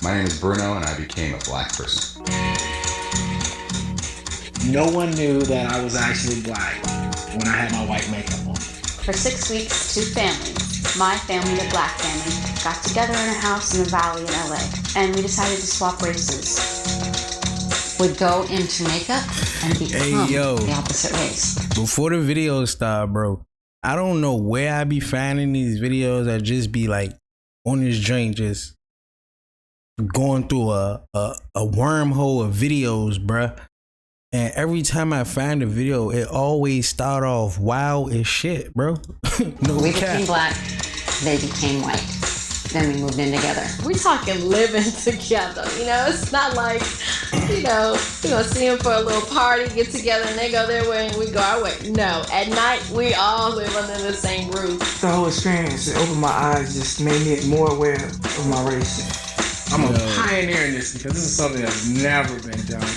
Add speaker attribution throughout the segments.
Speaker 1: My name is Bruno, and I became a black person.
Speaker 2: No one knew that I was actually black when I had my white makeup on.
Speaker 3: For 6 weeks, two families, my family and the black family, got together in a house in the valley in LA, and we decided to swap races. We'd go into makeup and become the opposite race.
Speaker 4: Before the video start, bro, I don't know where I be finding these videos that just be like on this joint, just going through a wormhole of videos, bruh. And every time I find a video, it always start off wild as shit, bro. No
Speaker 3: we
Speaker 4: cap.
Speaker 3: became black, they became white. Then we moved in together.
Speaker 5: We're talking living together, you know? It's not like, you know, see them for a little party, get together, and they go their way and we go our way. No, at night, we all live under the same roof.
Speaker 6: The whole experience, it opened my eyes, just made me more aware of my race.
Speaker 2: I'm a pioneer in this because this is something that's never been done.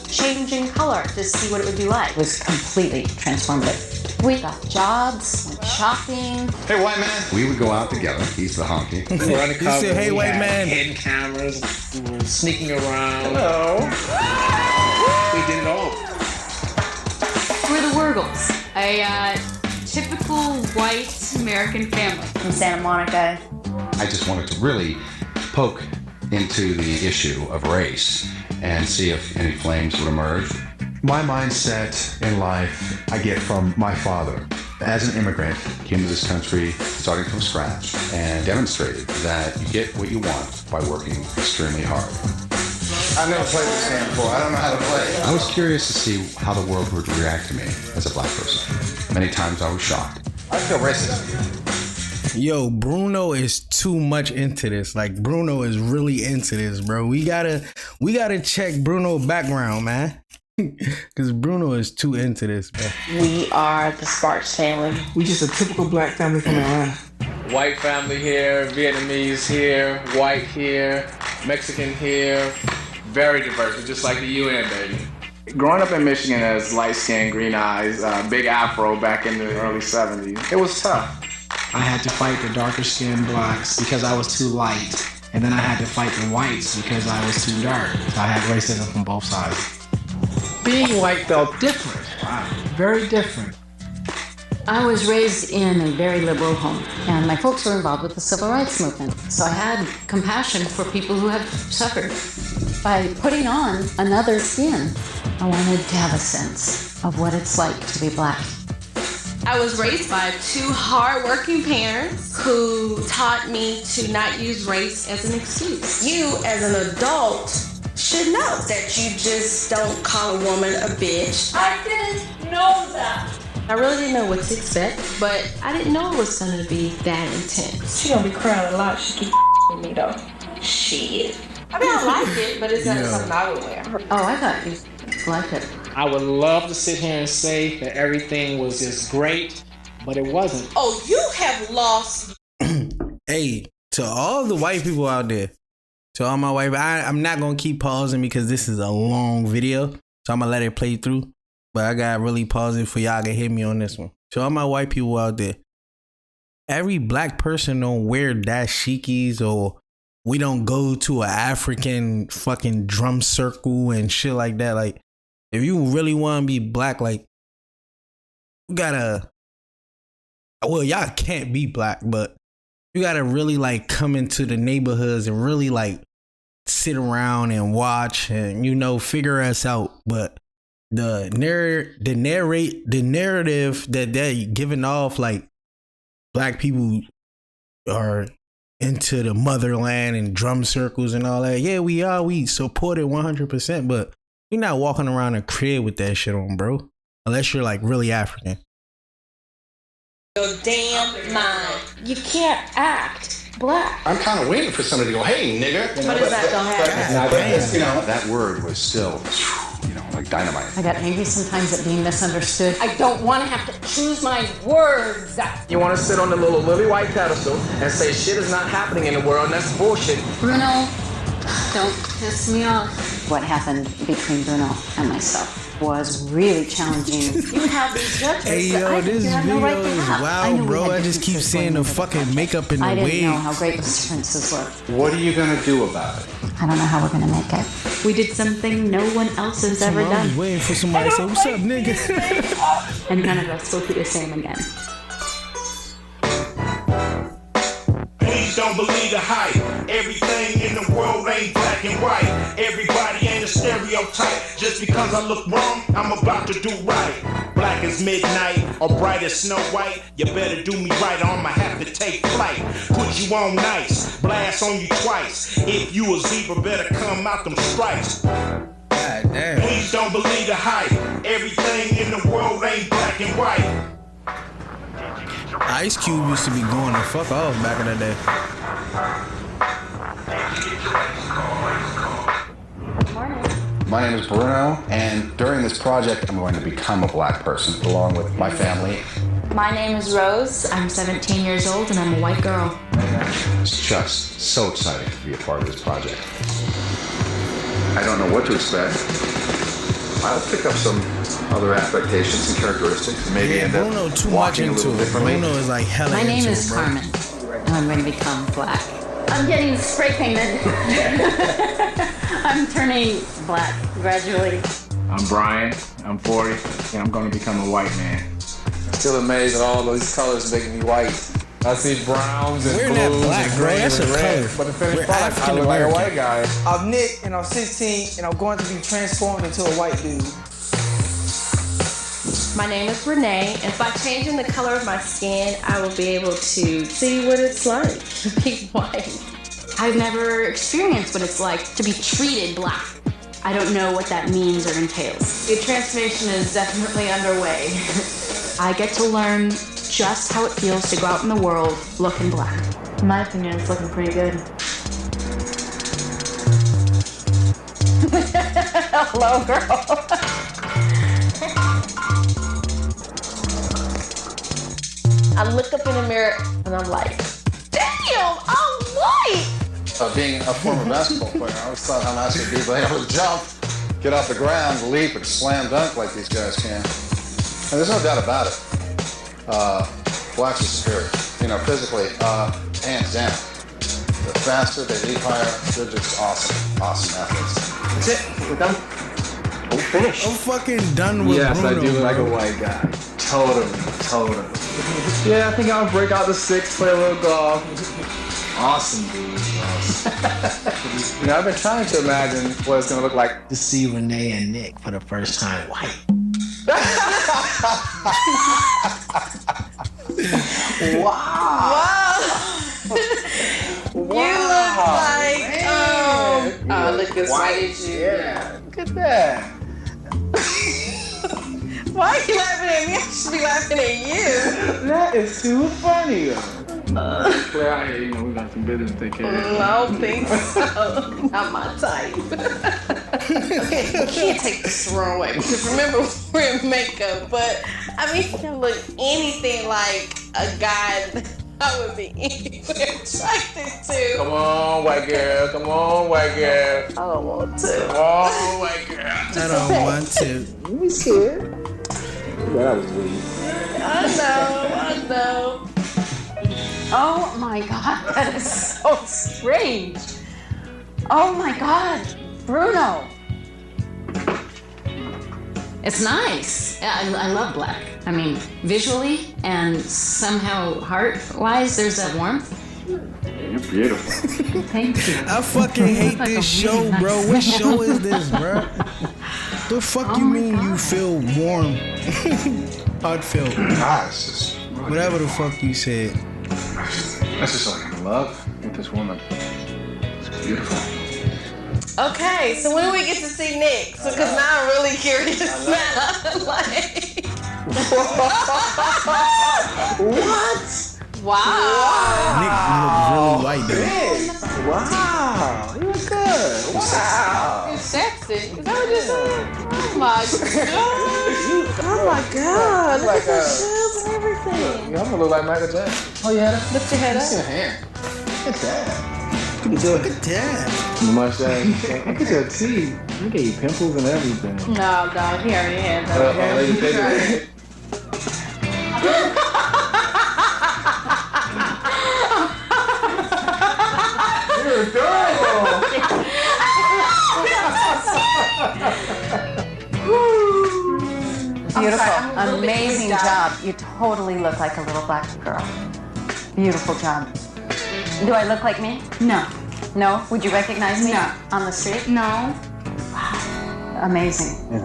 Speaker 3: Changing color to see what it would be like was completely transformative. We got jobs, went shopping.
Speaker 1: Hey, white man. We would go out together. He's the honky.
Speaker 2: We were undercover.
Speaker 4: You said, hey,
Speaker 2: we
Speaker 4: white
Speaker 2: had
Speaker 4: man.
Speaker 2: hidden cameras. We were sneaking around.
Speaker 6: Hello.
Speaker 2: We did it all.
Speaker 3: We're the Wurgles,
Speaker 7: A typical white American family.
Speaker 3: from Santa Monica.
Speaker 1: I just wanted to really poke into the issue of race and see if any flames would emerge.
Speaker 8: My mindset in life I get from my father.
Speaker 1: As an immigrant, came to this country starting from scratch and demonstrated that you get what you want by working extremely hard. I've never played this game before. I don't know how to play. I was curious to see how the world would react to me as a black person. Many times I was shocked. I feel racist.
Speaker 4: Yo, Bruno is too much into this. Like, Bruno is really into this, bro. We gotta check Bruno's background, man. Because Bruno is too into this, man.
Speaker 5: We are the Sparks family.
Speaker 6: We just a typical black family from Atlanta.
Speaker 2: White family here, Vietnamese here, white here, Mexican here. Very diverse. We're just like the UN, baby. Growing up in Michigan as light skin, green eyes, big afro back in the early 70s, it was tough. I had to fight the darker skinned blacks because I was too light. And then I had to fight the whites because I was too dark. So I had racism from both sides. Being white felt different. Wow. Very different.
Speaker 3: I was raised in a very liberal home, and my folks were involved with the civil rights movement. So I had compassion for people who had suffered. By putting on another skin, I wanted to have a sense of what it's like to be black.
Speaker 5: I was raised by two hardworking parents who taught me to not use race as an excuse. You, as an adult, should know that you just don't call a woman a bitch. I didn't know that. I really didn't know what to expect, but I didn't know it was gonna be that intense.
Speaker 9: She gonna be crying a lot. She keep with me though.
Speaker 5: Shit. I mean, I like it, but it's not something I would wear.
Speaker 3: Oh, I thought you liked it.
Speaker 2: I would love to sit here and say that everything was just great, but it wasn't.
Speaker 5: Oh, you have lost.
Speaker 4: Hey, to all the white people out there, to all my white, I'm not gonna keep pausing because this is a long video, so I'm gonna let it play through. But I gotta really pause it for y'all to hit me on this one. To all my white people out there, every black person don't wear dashikis, or we don't go to an African fucking drum circle and shit like that. Like, if you really want to be black, like, you gotta, well, y'all can't be black, but you gotta really like come into the neighborhoods and really like sit around and watch and, you know, figure us out. But the narrative that they're giving off, like black people are into the motherland and drum circles and all that. Yeah, we support it 100%, but you're not walking around a crib with that shit on, bro. Unless you're like really African.
Speaker 5: Your damn mind. You can't act black.
Speaker 1: I'm kind of waiting for somebody to go, hey, nigga.
Speaker 5: But is that don't happen?
Speaker 1: You know, that word was still, you know, like dynamite.
Speaker 3: I got angry sometimes at being misunderstood.
Speaker 5: I don't want to have to choose my words.
Speaker 2: You want to sit on the little lily white pedestal and say shit is not happening in the world, and that's bullshit.
Speaker 3: Bruno, don't piss me off. What happened between Bruno and myself? was really challenging. You have these judgments.
Speaker 4: Hey yo, this video is wild, bro. I just keep seeing the fucking makeup and the
Speaker 3: I didn't know
Speaker 4: wigs.
Speaker 3: how great those differences were.
Speaker 1: What are you gonna do about it?
Speaker 3: I don't know how we're gonna make it.
Speaker 7: We did something no one else has ever
Speaker 4: I was
Speaker 7: done.
Speaker 4: waiting for somebody to say, "What's up, nigga?"
Speaker 7: And none of us will be the same again.
Speaker 10: Please don't believe the hype. Everything in the world ain't black and white. Everybody ain't a stereotype. Just because I look wrong, I'm about to do right. Black as midnight or bright as Snow White. You better do me right or I'ma have to take flight. Put you on nice, blast on you twice. If you a zebra, better come out them stripes.
Speaker 4: God damn.
Speaker 10: Please don't believe the hype. Everything in the world ain't black and white.
Speaker 4: Ice Cube used to be going the fuck off back in the day.
Speaker 1: My name is Bruno, and during this project, I'm going to become a black person along with my family.
Speaker 5: My name is Rose.
Speaker 7: I'm 17 years old and I'm a white girl.
Speaker 1: It's just so exciting to be a part of this project. I don't know what to expect. I'll pick up some other expectations and characteristics, and maybe end
Speaker 4: Bruno
Speaker 1: up
Speaker 4: too much
Speaker 1: walking a
Speaker 4: into
Speaker 1: little
Speaker 4: it.
Speaker 1: differently.
Speaker 4: Bruno is like hella
Speaker 3: My name
Speaker 4: into
Speaker 3: is
Speaker 4: it, bro.
Speaker 3: Carmen, and I'm going to become black. I'm getting spray painted. I'm turning black gradually.
Speaker 2: I'm Brian. I'm 40, and I'm gonna become a white man.
Speaker 11: Still amazed at all those colors making me white. I see browns and
Speaker 4: We're
Speaker 11: blues
Speaker 4: not black,
Speaker 11: and
Speaker 4: bro.
Speaker 11: greens
Speaker 4: That's
Speaker 11: and
Speaker 4: a
Speaker 11: red.
Speaker 4: color.
Speaker 11: But the finished
Speaker 4: We're
Speaker 11: product, I
Speaker 4: African
Speaker 11: look like a
Speaker 4: American.
Speaker 11: white guy.
Speaker 6: I'm Nick, and I'm 16, and I'm going to be transformed into a white dude.
Speaker 5: My name is Renee, and by changing the color of my skin, I will be able to see what it's like to be white.
Speaker 7: I've never experienced what it's like to be treated black. I don't know what that means or entails.
Speaker 5: The transformation is definitely underway.
Speaker 7: I get to learn just how it feels to go out in the world looking black.
Speaker 5: In my opinion, it's looking pretty good. Hello, girl. I look up in the mirror and I'm like, damn, I'm white.
Speaker 1: Being a former basketball player, I always thought how nice it would be to be able to jump, get off the ground, leap, and slam dunk like these guys can. And there's no doubt about it. Blacks are superior. You know, physically, hands down. They're faster, they leap higher, they're just awesome athletes.
Speaker 11: That's it. We're done. We're finished.
Speaker 4: I'm fucking done with
Speaker 11: Yes,
Speaker 4: Bruno,
Speaker 11: I do look like a
Speaker 4: bro.
Speaker 11: white guy. Totally. Yeah, I think I'll break out the six, play a little golf. Awesome, dude. Awesome. You know, I've been trying to imagine what it's gonna look like.
Speaker 4: To see Renee and Nick for the first time white.
Speaker 5: Wow. You look like, I look as white as you.
Speaker 11: Yeah, look at that.
Speaker 5: Why are you laughing at me? I should be laughing at you.
Speaker 11: That is too funny.
Speaker 2: Clear out here, you know, we got some business to take care of.
Speaker 5: I don't think so. Not my type. Okay, you can't take this the wrong way because remember we're in makeup, but I mean, you can look anything like a guy that I would be anywhere attracted to.
Speaker 11: Come on, white girl. Come on, white girl.
Speaker 5: I don't want to.
Speaker 11: Come on, white girl.
Speaker 4: I don't want to.
Speaker 11: We scared. That was weird.
Speaker 5: I know.
Speaker 3: Oh my God, that is so strange. Oh my God, Bruno. It's nice. I love black. I mean, visually and somehow heart-wise, there's a warmth.
Speaker 2: You're beautiful.
Speaker 3: Thank you.
Speaker 4: I fucking hate
Speaker 3: Like a
Speaker 4: this show,
Speaker 3: really
Speaker 4: bro.
Speaker 3: nice
Speaker 4: What
Speaker 3: smell.
Speaker 4: show is this, bro? The fuck you mean you feel warm? Heartfelt.
Speaker 1: God, it's just
Speaker 4: Whatever the fuck you said.
Speaker 1: That's just like in love with this woman. It's beautiful.
Speaker 5: Okay, so when do we get to see Nick? So, because now I'm really curious now. Like, what? Wow.
Speaker 4: Nick look really white, dude.
Speaker 11: Wow. You look good. Wow.
Speaker 5: You're sexy. Is that what you said? Oh my god. Oh my god. Look at the shoes and everything.
Speaker 11: You almost look like Michael Jackson. Oh, yeah.
Speaker 5: Lift your head
Speaker 1: Look at
Speaker 5: up.
Speaker 1: your hand. Look at that.
Speaker 4: Look at that.
Speaker 11: The mustache. Look at your teeth. Look at your pimples and everything.
Speaker 5: No, dog, he already had that.
Speaker 11: You're adorable.
Speaker 3: Beautiful, amazing job. You totally look like a little black girl. Beautiful job. Do I look like me?
Speaker 7: No.
Speaker 3: No? Would you recognize me?
Speaker 7: No.
Speaker 3: On the street?
Speaker 7: No.
Speaker 3: Amazing.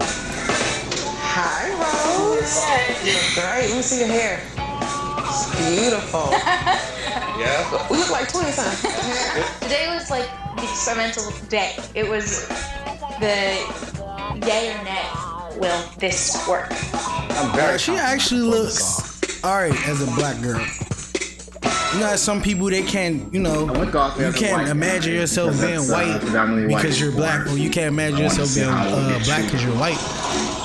Speaker 12: Hi, Rose. Great. Let me see your hair. It's beautiful.
Speaker 1: Yeah.
Speaker 12: We look like twins, huh?
Speaker 7: Today was like the experimental day. It was the yay or nay. Will this work?
Speaker 11: I'm very
Speaker 4: She actually looks alright as a black girl. You know, some people they can't, you know, you can't imagine yourself being white because you're black, or you can't imagine yourself being black because you're white.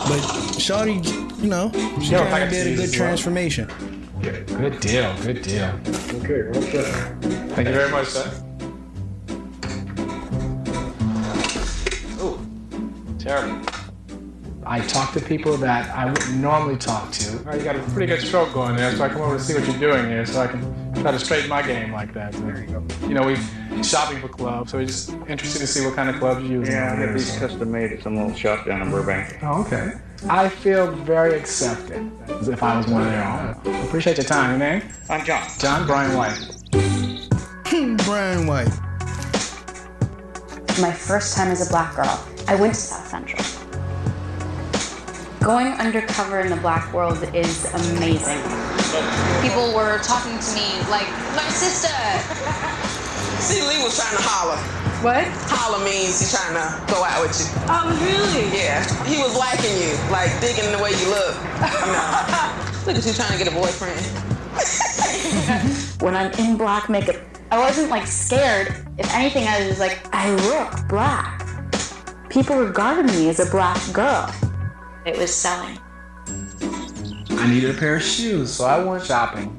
Speaker 4: But Shawty, you know, she kind of did a good transformation.
Speaker 11: Good deal. Good deal. Okay. Thank you very much, sir. Ooh, terrible. I talk to people that I wouldn't normally talk to. All right, you got a pretty good stroke going there, so I come over to see what you're doing here, so I can try to straighten my game like that. There you go. You know, we're shopping for clubs, so we're just interested to see what kind of clubs you use.
Speaker 13: Yeah, I get these custom made at some little shop down in Burbank.
Speaker 11: Oh, okay. I feel very accepted, as if I was one of their own. Appreciate your time. Your name?
Speaker 13: I'm John.
Speaker 11: John Brian White.
Speaker 4: Brian White.
Speaker 3: My first time as a black girl, I went to South Central. Going undercover in the black world is amazing.
Speaker 7: People were talking to me like, my sister.
Speaker 12: See, Lee was trying to holler.
Speaker 5: What?
Speaker 12: Holler means he's trying to go out with you.
Speaker 5: Oh, really?
Speaker 12: Yeah. He was liking you, like digging the way you look. You know. Look at you trying to get a boyfriend.
Speaker 3: When I'm in black makeup, I wasn't like scared. If anything, I was like, I look black. People regarded me as a black girl. It was selling.
Speaker 11: I needed a pair of shoes, so I went shopping.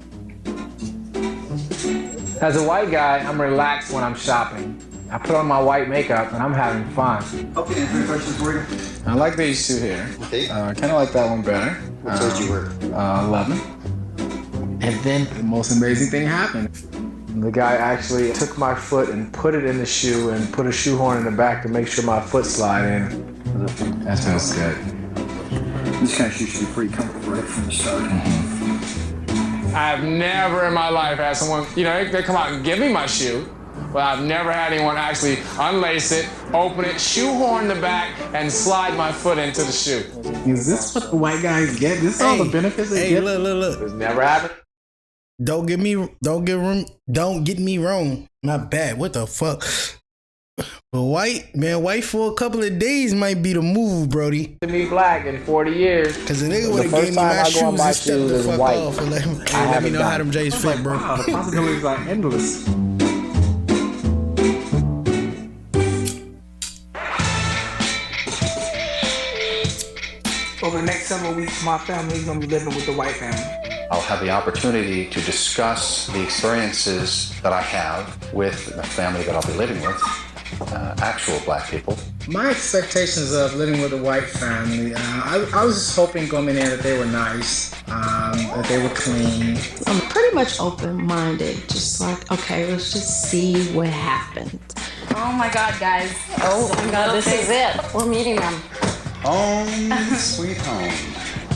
Speaker 11: As a white guy, I'm relaxed when I'm shopping. I put on my white makeup and I'm having fun.
Speaker 14: Okay, 3 questions for you.
Speaker 11: I like these two here.
Speaker 14: Okay.
Speaker 11: I kind of like that one better.
Speaker 14: What size do you wear?
Speaker 11: 11. And then the most amazing thing happened. The guy actually took my foot and put it in the shoe and put a shoehorn in the back to make sure my foot slide in. That feels good.
Speaker 14: This kind of shoe should be pretty comfortable right from the start.
Speaker 11: I've never in my life had someone, you know, they come out and give me my shoe, but I've never had anyone actually unlace it, open it, shoehorn the back, and slide my foot into the shoe. Is this what the white guys get? This is all the benefits they get?
Speaker 4: Look.
Speaker 11: It's never happened.
Speaker 4: Don't get me wrong. Not bad. What the fuck? But white for a couple of days might be the move, Brody.
Speaker 11: To be black in 40 years.
Speaker 4: Cause if they would have gave me my shoes and stepped the fuck off and let me know how them J's fit, bro.
Speaker 11: Wow, the possibilities are endless.
Speaker 6: Over the next several weeks, my family is gonna be living with the white family.
Speaker 1: I'll have the opportunity to discuss the experiences that I have with the family that I'll be living with, actual black people.
Speaker 15: My expectations of living with a white family, I was just hoping coming in that they were nice, that they were clean.
Speaker 5: I'm pretty much open-minded, just like, okay, let's just see what happens.
Speaker 3: Oh my God, guys. Oh my God, this is it. We're meeting them.
Speaker 1: Home, sweet home.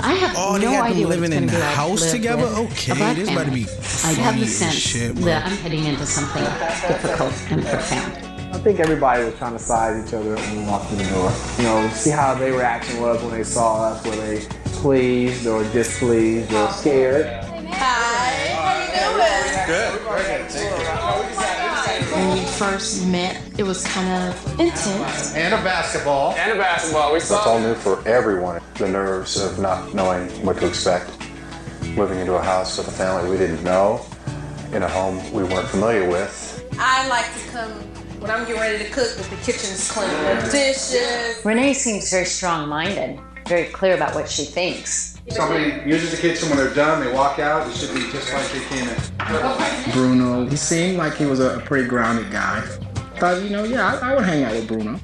Speaker 3: I have
Speaker 4: they
Speaker 3: no
Speaker 4: got
Speaker 3: idea
Speaker 4: them living
Speaker 3: what
Speaker 4: in
Speaker 3: it's
Speaker 4: the
Speaker 3: gonna be like
Speaker 4: house
Speaker 3: to live
Speaker 4: together?
Speaker 3: with
Speaker 4: Okay,
Speaker 3: a black
Speaker 4: this about to be
Speaker 3: family. I have
Speaker 4: funny
Speaker 3: the
Speaker 4: as
Speaker 3: sense
Speaker 4: shit, bro.
Speaker 3: that I'm heading into something difficult and profound.
Speaker 11: I think everybody was trying to size each other when we walked in the door. You know, see how their reaction was when they saw us. Were they pleased or displeased or scared?
Speaker 5: Hi, how you doing?
Speaker 1: Good, very good. Thank you.
Speaker 5: When we first met, it was kind of intense.
Speaker 1: And a basketball.
Speaker 11: We saw.
Speaker 8: It's all new for everyone. The nerves of not knowing what to expect. Moving into a house with a family we didn't know, in a home we weren't familiar with.
Speaker 5: I like to come when I'm getting ready to cook, that the kitchen's clean, the dishes.
Speaker 3: Renee seems very strong-minded, very clear about what she thinks.
Speaker 15: Somebody uses the kitchen when they're done, they walk out, it should be just like they came in.
Speaker 11: Bruno, he seemed like he was a pretty grounded guy.
Speaker 15: thought, I would hang out with Bruno.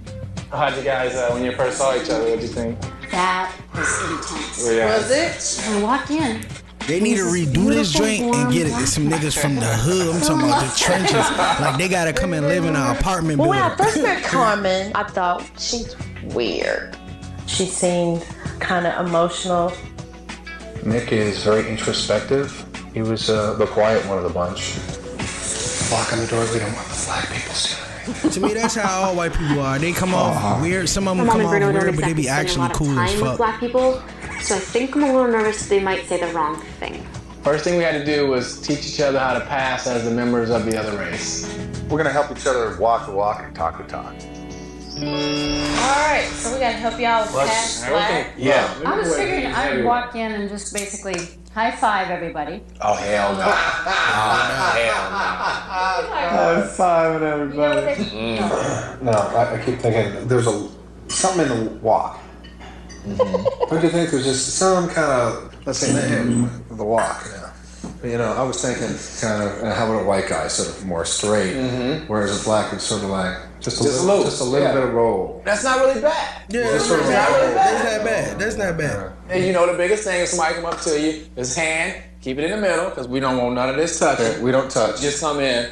Speaker 2: How'd you guys, when you first saw each other, what'd you think?
Speaker 3: That was intense.
Speaker 2: Yeah.
Speaker 5: Was it?
Speaker 3: When we walked in,
Speaker 4: They need to redo this joint and get some niggas from the hood. I'm talking about the trenches. Like, they gotta come and live in an apartment
Speaker 5: Well,
Speaker 4: building.
Speaker 5: when I first met Carmen, I thought she's weird. She seemed kind of emotional.
Speaker 8: Nick is very introspective. He was the quiet one of the bunch. Lock on the door, we don't want the black people stealing.
Speaker 4: To me, that's how all white people are. They come off weird. Some of them come off weird, but they be actually cool as fuck.
Speaker 16: Black people, so I think I'm a little nervous they might say the wrong thing.
Speaker 2: First thing we had to do was teach each other how to pass as the members of the other race.
Speaker 8: We're gonna help each other walk the walk and talk the talk.
Speaker 5: Alright, so we gotta help y'all pass black.
Speaker 2: Yeah.
Speaker 3: I was figuring I would walk in and just basically high five everybody.
Speaker 8: Oh, hell no.
Speaker 11: High five everybody.
Speaker 8: No, I keep thinking there's something in the walk. Don't you think there's just some kind of, let's say, the walk? Yeah. I was thinking kind of, how about a white guy, sort of more straight, whereas a black is sort of like just a little bit of roll.
Speaker 2: That's not really bad.
Speaker 4: Yeah,
Speaker 2: that's not really bad.
Speaker 4: That's not bad.
Speaker 2: And the biggest thing is somebody come up to you, his hand, keep it in the middle, because we don't want none of this touching.
Speaker 8: Okay, we don't touch.
Speaker 2: Just come in.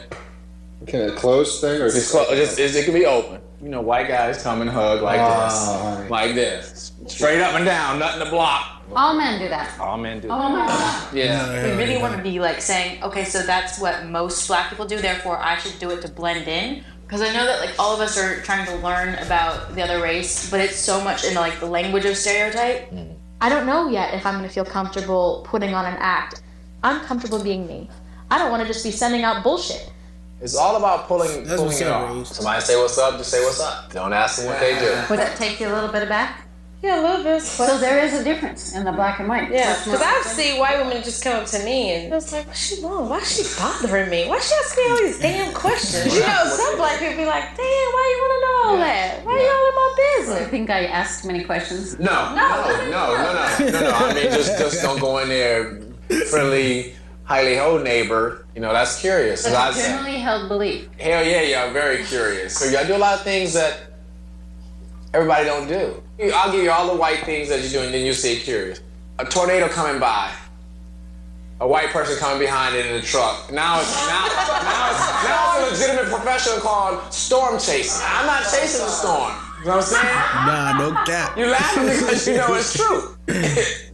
Speaker 8: Can it close thing or
Speaker 2: it can be open. White guys come and hug like this. Like this. Straight up and down, nothing to block.
Speaker 3: All men do that.
Speaker 2: All men do that.
Speaker 3: Oh my God.
Speaker 2: Yeah.
Speaker 7: We really want to be like saying, okay, so that's what most black people do, therefore I should do it to blend in. Because I know that like all of us are trying to learn about the other race, but it's so much in like the language of stereotype.
Speaker 16: I don't know yet if I'm going to feel comfortable putting on an act. I'm comfortable being me. I don't want to just be sending out bullshit.
Speaker 2: It's all about pulling it off. Somebody say what's up, just say what's up. Don't ask them what they do.
Speaker 3: Would that take you a little bit aback?
Speaker 5: Yeah, a little bit.
Speaker 3: So there is a difference in the black and white.
Speaker 5: Yeah, because I've seen white women just come up to me and it's like, what's she doing? Why is she bothering me? Why she asking me all these damn questions? Some black people be like, damn, why you want to know all that? Why you all in my business?
Speaker 3: I think I asked many questions.
Speaker 2: No. I mean, just don't go in there friendly, highly ho neighbor. That's curious.
Speaker 3: That's a generally held belief.
Speaker 2: Hell yeah, y'all very curious. So y'all do a lot of things that everybody don't do. I'll give you all the white things that you do, and then you say curious. A tornado coming by, a white person coming behind it in a truck. Now it's a legitimate profession called storm chasing. I'm not chasing the storm. You know what I'm saying?
Speaker 4: Nah, no cap.
Speaker 2: You're laughing because you know it's true.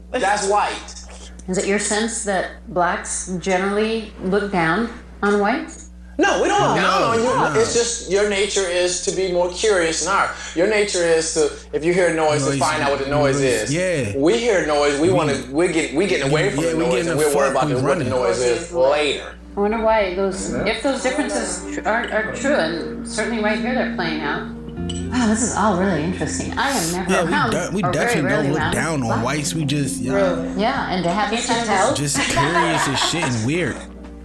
Speaker 2: That's white.
Speaker 3: Is it your sense that blacks generally look down on whites?
Speaker 2: No, we don't look down on you. No. It's just your nature is to be more curious than ours. Your nature is to, if you hear noise, to find out what the noise is.
Speaker 4: Yeah.
Speaker 2: We hear noise. We're getting away from the noise, and we're worried about what the noise is later.
Speaker 3: I wonder why if those differences are true, and certainly right here they're playing out. Wow, this is all really interesting. I have never around.
Speaker 4: We definitely don't look down on whites. We just
Speaker 3: yeah, and to have this tell.
Speaker 4: Just curious as shit and weird.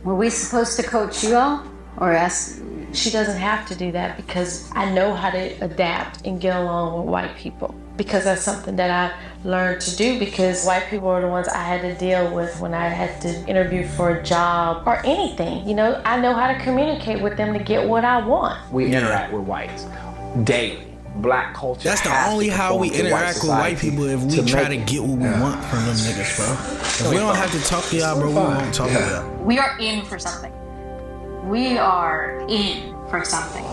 Speaker 3: Were we supposed to coach you all? Or ask?
Speaker 5: She doesn't have to do that because I know how to adapt and get along with white people. Because that's something that I learned to do because white people are the ones I had to deal with when I had to interview for a job or anything. I know how to communicate with them to get what I want.
Speaker 2: We interact with whites daily. Black culture.
Speaker 4: That's the only how we interact with white people if we try to get what we want from them niggas, bro. If we don't have to talk to y'all, bro, we won't talk to y'all.
Speaker 16: We are in for something. We are in for something.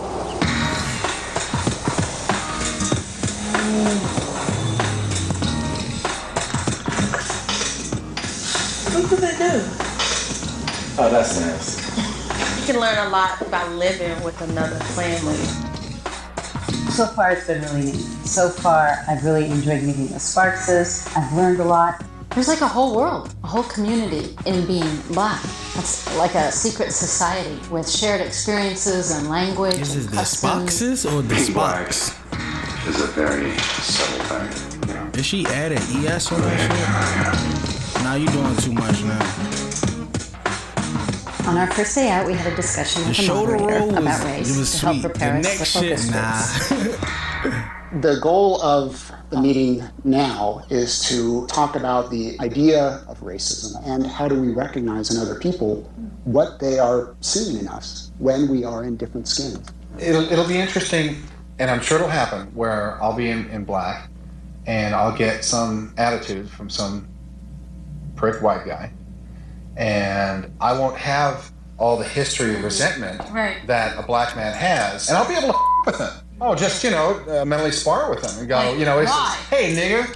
Speaker 5: What do they do?
Speaker 2: Oh, that's nice.
Speaker 5: You can learn a lot about living with another family.
Speaker 3: So far, it's been really neat. So far, I've really enjoyed meeting the Sparkses. I've learned a lot. There's like a whole world, a whole community in being black. It's like a secret society with shared experiences and language.
Speaker 4: Is it
Speaker 3: and
Speaker 4: the
Speaker 3: customs.
Speaker 4: Sparkses or the Sparks?
Speaker 1: Is a very subtle thing. Yeah.
Speaker 4: Did she add an ES on that shit? Nah, you doing too much now.
Speaker 3: On our first day out, we had a discussion with the moderator about race to help prepare us for focus groups.
Speaker 17: The goal of the meeting now is to talk about the idea of racism and how do we recognize in other people what they are seeing in us when we are in different skins.
Speaker 8: It'll be interesting, and I'm sure it'll happen, where I'll be in black, and I'll get some attitude from some prick white guy, and I won't have all the history of resentment that a black man has, and I'll be able to with him. Oh, just, mentally spar with him and go, hey, nigger.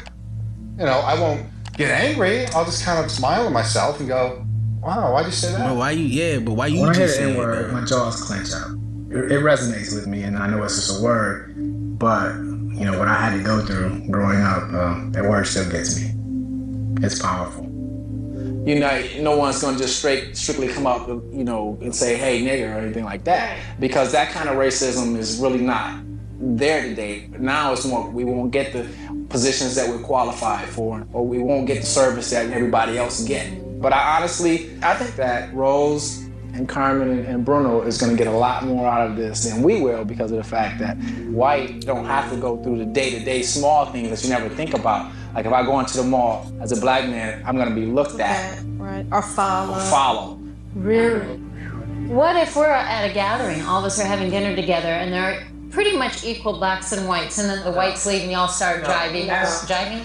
Speaker 8: I won't get angry. I'll just kind of smile at myself and go, wow, why'd you say that?
Speaker 4: But why you
Speaker 15: when I hear
Speaker 4: just
Speaker 15: the
Speaker 4: say
Speaker 15: N-word, my jaws clench up. It resonates with me, and I know it's just a word, but, what I had to go through growing up, that word still gets me. It's powerful.
Speaker 2: No one's going to just strictly come up, and say, hey, nigger, or anything like that. Because that kind of racism is really not there today. Now it's more, we won't get the positions that we're qualified for, or we won't get the service that everybody else get. But I think that Rose and Carmen and Bruno is going to get a lot more out of this than we will, because of the fact that white don't have to go through the day-to-day small things that you never think about. Like if I go into the mall as a black man, I'm going to be looked at.
Speaker 5: Right. Or follow.
Speaker 3: Really? What if we're at a gathering, all of us are having dinner together, and there are pretty much equal blacks and whites, and then the whites leave and y'all start jiving? Jiving?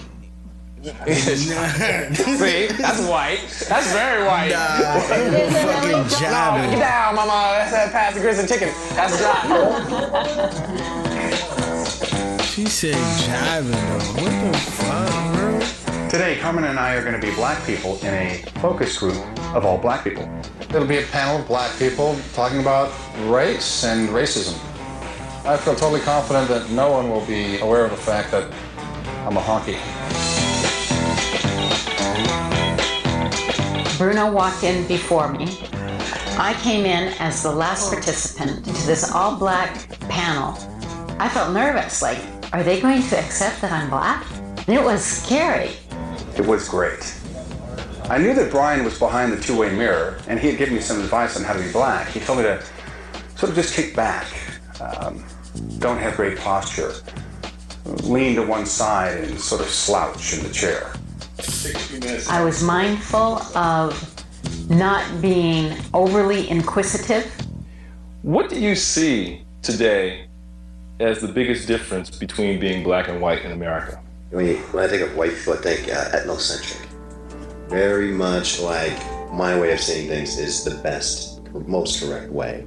Speaker 2: See, that's white. That's very white.
Speaker 4: Fucking jiving.
Speaker 2: Get down, mama. That's that past the grits and chicken. That's jiving.
Speaker 4: She said jiving though. What the fuck, bro?
Speaker 1: Today, Carmen and I are going to be black people in a focus group of all black people.
Speaker 8: It'll be a panel of black people talking about race and racism. I feel totally confident that no one will be aware of the fact that I'm a honky.
Speaker 3: Bruno walked in before me. I came in as the last participant to this all-black panel. I felt nervous, like, are they going to accept that I'm black? And it was scary.
Speaker 1: It was great. I knew that Brian was behind the two-way mirror, and he had given me some advice on how to be black. He told me to sort of just kick back, don't have great posture, lean to one side and sort of slouch in the chair. 60 minutes.
Speaker 3: I was mindful of not being overly inquisitive.
Speaker 18: What do you see today as the biggest difference between being black and white in America?
Speaker 19: When I think of white people, I think ethnocentric. Very much like my way of seeing things is the best, most correct way.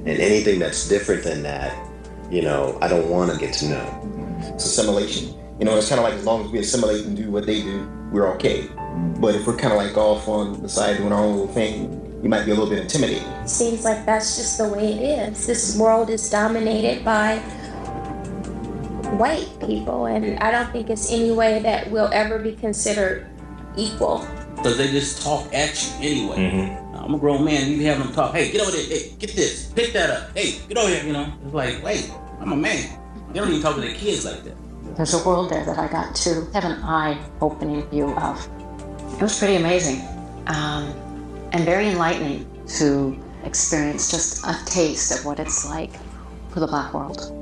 Speaker 19: And anything that's different than that, I don't want to get to know.
Speaker 20: It's assimilation. It's kind of like as long as we assimilate and do what they do, we're okay. But if we're kind of like off on the side doing our own little thing, you might be a little bit intimidating.
Speaker 5: Seems like that's just the way it is. This world is dominated by white people, and I don't think it's any way that we'll ever be considered equal.
Speaker 21: Because they just talk at you anyway.
Speaker 18: Mm-hmm.
Speaker 21: I'm a grown man, you be having them talk, hey, get over there, hey, get this, pick that up, hey, get over here, It's like, wait, I'm a man. They don't even talk to their kids like that.
Speaker 3: There's a world there that I got to have an eye-opening view of. It was pretty amazing and very enlightening to experience just a taste of what it's like for the black world.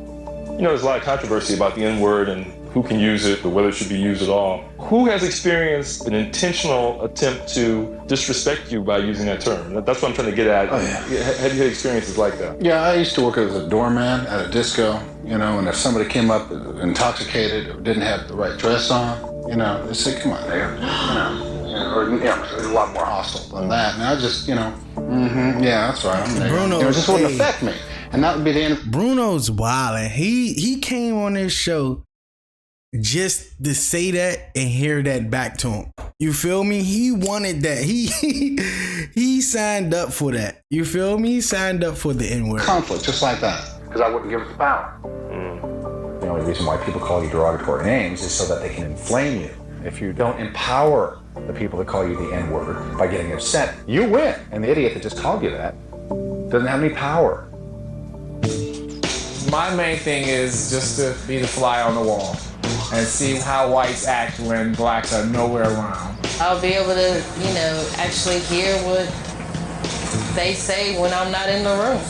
Speaker 18: There's a lot of controversy about the N-word and who can use it or whether it should be used at all. Who has experienced an intentional attempt to disrespect you by using that term? That's what I'm trying to get at.
Speaker 8: Oh, yeah.
Speaker 18: Have you had experiences like that?
Speaker 8: Yeah, I used to work as a doorman at a disco, and if somebody came up intoxicated or didn't have the right dress on, they say, come on, there, it was a lot more hostile than that. And I just, yeah, that's right, I'm there.
Speaker 4: Bruno,
Speaker 8: it just wouldn't affect me. And that would be the end.
Speaker 4: Bruno's wildin'. He came on this show just to say that and hear that back to him. You feel me? He wanted that. He signed up for that. You feel me? He signed up for the N-word.
Speaker 8: Conflict, just like that. Because I wouldn't give it the power.
Speaker 1: The only reason why people call you derogatory names is so that they can inflame you. If you don't empower the people that call you the N-word by getting upset, you win. And the idiot that just called you that doesn't have any power.
Speaker 2: My main thing is just to be the fly on the wall and see how whites act when blacks are nowhere around.
Speaker 5: I'll be able to, actually hear what they say when I'm not in the room.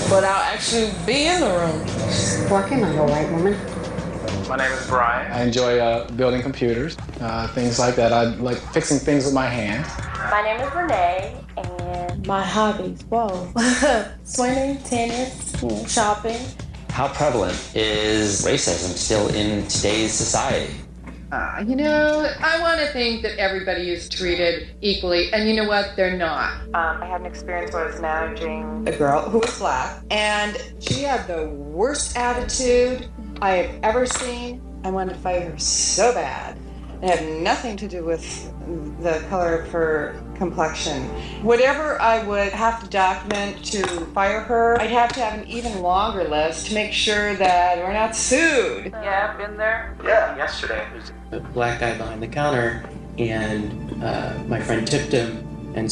Speaker 5: But I'll actually be in the room.
Speaker 3: Working on a white woman.
Speaker 2: My name is Brian. I enjoy building computers, things like that. I like fixing things with my hands.
Speaker 22: My name is Renee, and
Speaker 5: my hobbies, whoa. Swimming, tennis, shopping.
Speaker 9: How prevalent is racism still in today's society?
Speaker 22: I want to think that everybody is treated equally, and you know what? They're not.
Speaker 23: I had an experience where I was managing a girl who was black, and she had the worst attitude I have ever seen. I wanted to fight her so bad. It had nothing to do with the color of her complexion. Whatever I would have to document to fire her, I'd have to have an even longer list to make sure that we're not sued.
Speaker 12: Yeah, I've been there.
Speaker 24: Yeah, yesterday. There's a black guy behind the counter, and my friend tipped him and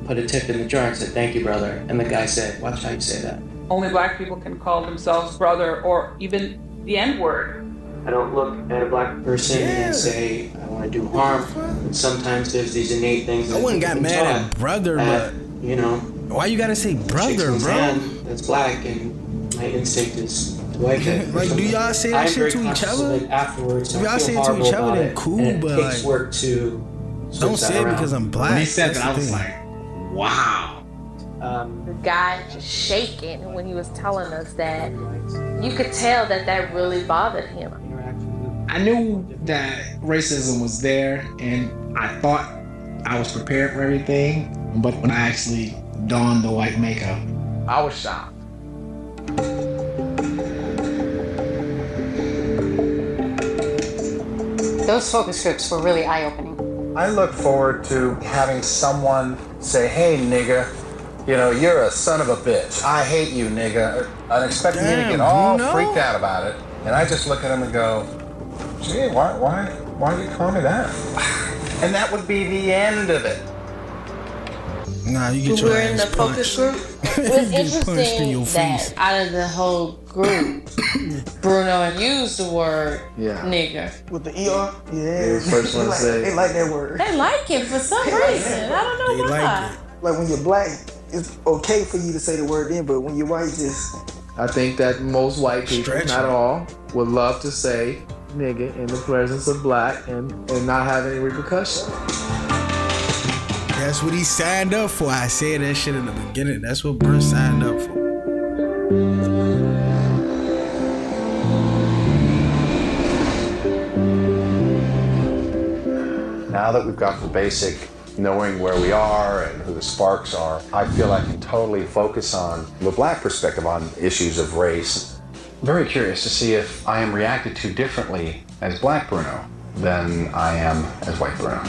Speaker 24: put a tip in the jar and said, "Thank you, brother." And the guy said, "Watch how you say that."
Speaker 6: Only black people can call themselves brother or even the N-word.
Speaker 24: I don't look at a black person and say, I want to do harm. And sometimes there's these innate things that
Speaker 4: I wouldn't got mad at brother, but
Speaker 24: why
Speaker 4: you gotta say brother, bro?
Speaker 24: That's black, and my instinct is to wipe it.
Speaker 4: Like, do y'all say that shit to each other?
Speaker 24: Afterwards,
Speaker 4: if y'all say it to each other, then cool, but
Speaker 24: it takes work to
Speaker 4: don't say it because I'm black.
Speaker 15: When he said that, I was like, wow.
Speaker 5: The guy just shaking when he was telling us that. You could tell that really bothered him.
Speaker 15: I knew that racism was there, and I thought I was prepared for everything, but when I actually donned the white makeup,
Speaker 2: I was shocked.
Speaker 3: Those focus groups were really eye-opening.
Speaker 8: I look forward to having someone say, "Hey, nigga, you're a son of a bitch. I hate you, nigga." And expecting me to get all freaked out about it. And I just look at him and go, "Gee, why do you call me that?" And that would be the end of it.
Speaker 4: Nah, you get your
Speaker 5: We're in the focus group. It was interesting that
Speaker 4: face.
Speaker 5: out of the whole group, Bruno had used the word nigger.
Speaker 6: With the ER? Yeah.
Speaker 11: the first one to say.
Speaker 6: They like that word.
Speaker 5: They like it for some reason. I don't know why.
Speaker 6: Like when you're black, it's okay for you to say the word then, but when you're white, just...
Speaker 11: I think that most white people, not all, would love to say nigga in the presence of black and not have any repercussions.
Speaker 4: That's what he signed up for. I said that shit in the beginning. That's what Bruce signed up for.
Speaker 8: Now that we've got the basic knowing where we are and who the sparks are, I feel I can totally focus on the black perspective on issues of race. I'm very curious to see if I am reacted to differently as black Bruno than I am as white Bruno.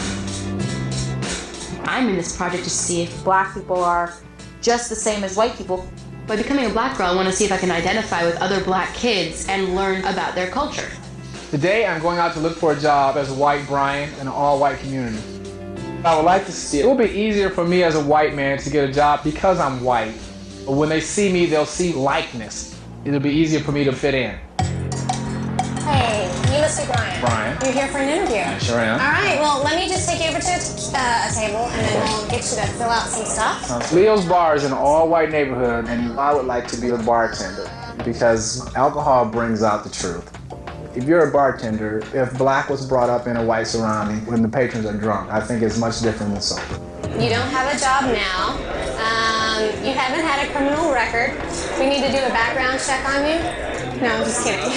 Speaker 3: I'm in this project to see if black people are just the same as white people. By becoming a black girl, I want to see if I can identify with other black kids and learn about their culture.
Speaker 2: Today, I'm going out to look for a job as a white Brian in an all-white community. I would like to see, it will be easier for me as a white man to get a job because I'm white. But when they see me, they'll see likeness. It'll be easier for me to fit in.
Speaker 25: Hey, you must be Brian.
Speaker 2: Brian.
Speaker 25: You're here for an interview.
Speaker 2: I sure am.
Speaker 25: All right, well, let me just take you over to a table, and then we'll get you to fill out some stuff.
Speaker 2: Leo's Bar is an all-white neighborhood, and I would like to be a bartender because alcohol brings out the truth. If you're a bartender, if black was brought up in a white surrounding when the patrons are drunk, I think it's much different than sober.
Speaker 25: You don't have a job now. You haven't had a criminal record. We need to do a background check on you. No, I'm just kidding.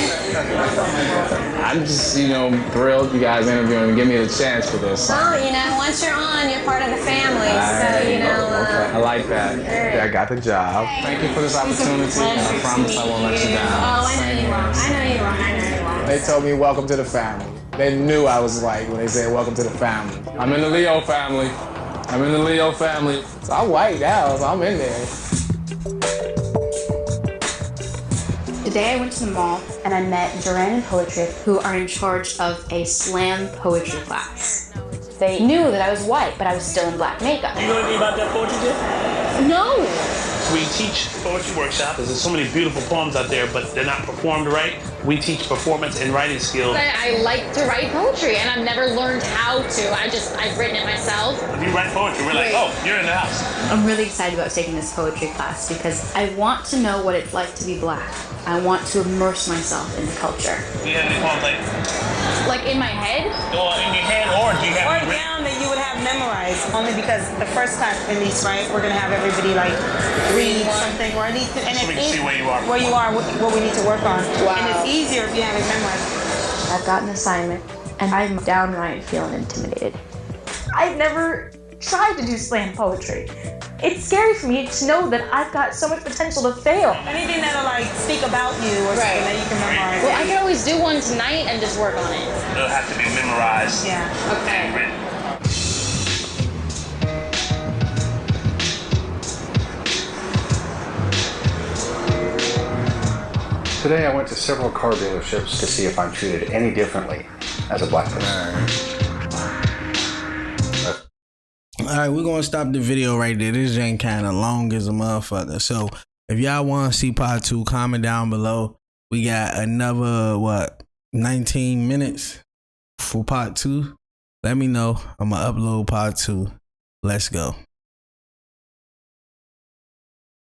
Speaker 2: I'm just, thrilled you guys interviewing me, give me the chance for this.
Speaker 25: Well, once you're on, you're part of the family.
Speaker 2: I like that. Yeah, I got the job. Thank you for this opportunity, and I promise I won't let you down.
Speaker 25: Oh, I know you won't. I know you won't.
Speaker 2: They told me welcome to the family. They knew I was white when they said welcome to the family. I'm in the Leo family. So I'm white now, so I'm in there.
Speaker 3: Today I went to the mall and I met Duran and Poetry, who are in charge of a slam poetry class. They knew that I was white, but I was still in black makeup.
Speaker 10: You know anything about that poetry, Jeff?
Speaker 3: No!
Speaker 10: We teach poetry workshops. There's so many beautiful poems out there, but they're not performed right. We teach performance and writing skills.
Speaker 16: I like to write poetry, and I've never learned how to. I've written it myself.
Speaker 10: If you write poetry, we're like, oh, you're in the house.
Speaker 3: I'm really excited about taking this poetry class because I want to know what it's like to be black. I want to immerse myself in the culture.
Speaker 10: Do you have any poems like
Speaker 16: Like in my head?
Speaker 10: Or in your head, or do you have
Speaker 7: Or down that you would have memorized. Only because the first time in these, right, we're gonna have everybody like read something or anything, and
Speaker 10: So we can see where you are.
Speaker 7: what we need to work on.
Speaker 16: Wow.
Speaker 7: And it's easier if you have it memorized.
Speaker 16: I've got an assignment, and I'm downright feeling intimidated. I've never tried to do slam poetry. It's scary for me to know that I've got so much potential to fail.
Speaker 7: Anything that'll like speak about you or something that you can memorize.
Speaker 16: Well, I can always do one tonight and just work on it.
Speaker 10: It'll have to be memorized.
Speaker 7: Yeah.
Speaker 16: Okay.
Speaker 10: And written.
Speaker 1: Today I went to several car dealerships to see if I'm treated any differently as a black person.
Speaker 4: Alright, we're gonna stop the video right there. This ain't kinda long as a motherfucker. So if y'all wanna see part 2, comment down below. We got another 19 minutes for part 2. Let me know. I'm gonna upload part 2. Let's go.